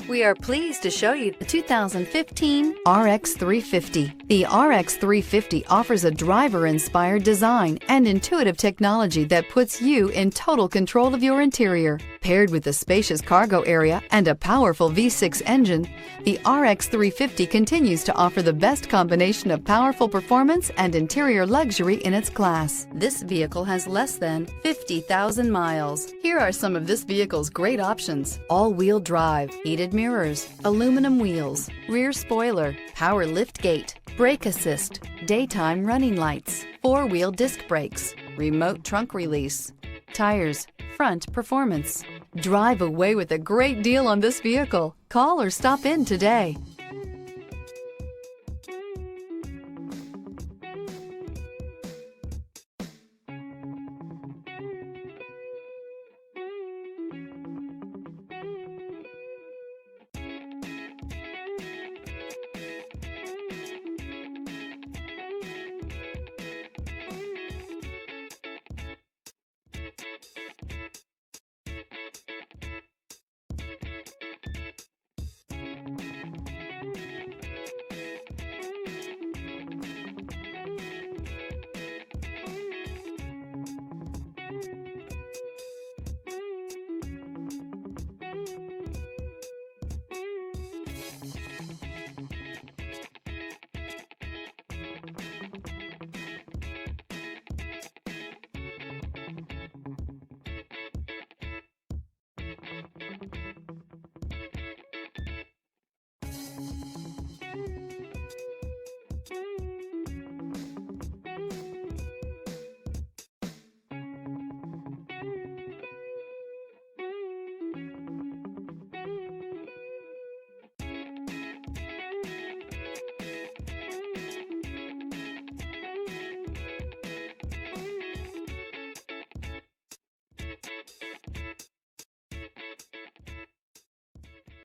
We are pleased to show you the 2015 RX 350. The RX 350 offers a driver-inspired design and intuitive technology that puts you in total control of your interior. Paired with a spacious cargo area and a powerful V6 engine, the RX 350 continues to offer the best combination of powerful performance and interior luxury in its class. This vehicle has less than 50,000 miles. Here are some of this vehicle's great options: all-wheel drive, heated mirrors, aluminum wheels, rear spoiler, power lift gate, brake assist, daytime running lights, four-wheel disc brakes, remote trunk release, tires, front performance. Drive away with a great deal on this vehicle. Call or stop in today.